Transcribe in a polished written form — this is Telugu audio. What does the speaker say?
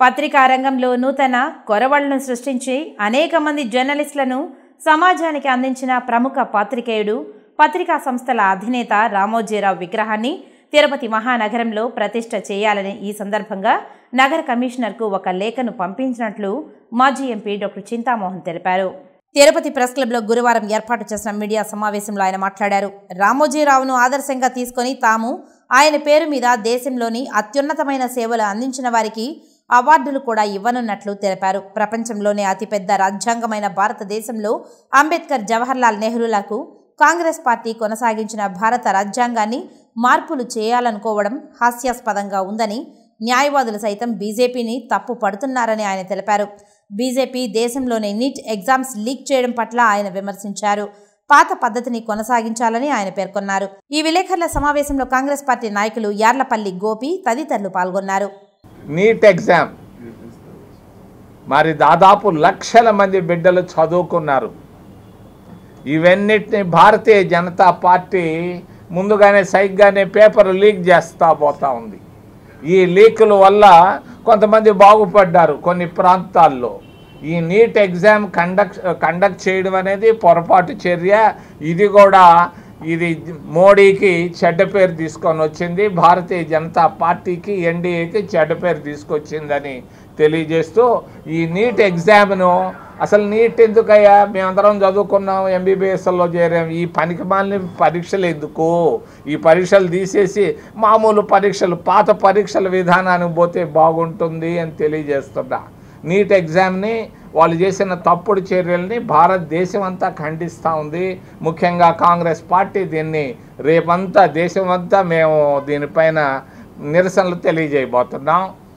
పత్రికా రంగంలో నూతన కొరవళ్లను సృష్టించి అనేక మంది జర్నలిస్టులను సమాజానికి అందించిన ప్రముఖ పాత్రికేయుడు, పత్రికా సంస్థల అధినేత రామోజీరావు విగ్రహాన్ని తిరుపతి మహానగరంలో ప్రతిష్ఠ చేయాలని ఈ సందర్భంగా నగర కమిషనర్కు ఒక లేఖను పంపించినట్లు మాజీ ఎంపీ డాక్టర్ చింతామోహన్ తెలిపారు. తిరుపతి ప్రెస్ క్లబ్లో గురువారం ఏర్పాటు చేసిన మీడియా సమావేశంలో ఆయన మాట్లాడారు. రామోజీరావును ఆదర్శంగా తీసుకొని తాము ఆయన పేరు మీద దేశంలోని అత్యున్నతమైన సేవలు అందించిన వారికి అవార్డులు కూడా ఇవ్వనున్నట్లు తెలిపారు. ప్రపంచంలోనే అతిపెద్ద రాజ్యాంగమైన భారతదేశంలో అంబేద్కర్, జవహర్లాల్ నెహ్రూలకు కాంగ్రెస్ పార్టీ కొనసాగించిన భారత రాజ్యాంగాన్ని మార్పులు చేయాలనుకోవడం హాస్యాస్పదంగా ఉందని, న్యాయవాదులు సైతం బీజేపీని తప్పు పడుతున్నారని ఆయన తెలిపారు. బీజేపీ దేశంలోని నీట్ ఎగ్జామ్స్ లీక్ చేయడం పట్ల ఆయన విమర్శించారు. పాత పద్ధతిని కొనసాగించాలని ఆయన పేర్కొన్నారు. ఈ విలేకరుల సమావేశంలో కాంగ్రెస్ పార్టీ నాయకులు యార్లపల్లి గోపి తదితరులు పాల్గొన్నారు. నీట్ ఎగ్జామ్ మరి దాదాపు లక్షల మంది బిడ్డలు చదువుకున్నారు. ఇవన్నిటిని భారతీయ జనతా పార్టీ ముందుగానే సైగ్గానే పేపర్ లీక్ చేస్తూ పోతా ఉంది. ఈ లీకుల వల్ల కొంతమంది బాగుపడ్డారు కొన్ని ప్రాంతాల్లో. ఈ నీట్ ఎగ్జామ్ కండక్ట్ చేయడం అనేది పొరపాటు చర్య. ఇది మోడీకి చెడ్డ పేరు తీసుకొని వచ్చింది, భారతీయ జనతా పార్టీకి, ఎన్డీఏకి చెడ్డ పేరు తీసుకొచ్చిందని తెలియజేస్తూ ఈ నీట్ ఎగ్జామ్ను అసలు నీట్ ఎందుకయ్యా, మేమందరం చదువుకున్నాం, ఎంబీబీఎస్లో చేరాం, ఈ పనికిమాలిన పరీక్షలు ఎందుకు, ఈ పరీక్షలు తీసేసి మామూలు పరీక్షలు, పాత పరీక్షల విధానానికి పోతే బాగుంటుంది అని తెలియజేస్తున్నా. నీట్ ఎగ్జామ్ని వాళ్ళు చేసిన తప్పుడు చర్యల్ని భారతదేశం అంతా ఖండిస్తూ ఉంది. ముఖ్యంగా కాంగ్రెస్ పార్టీ దీన్ని రేపంతా దేశమంతా మేము దీనిపైన నిరసనలు తెలియజేయబోతున్నాం.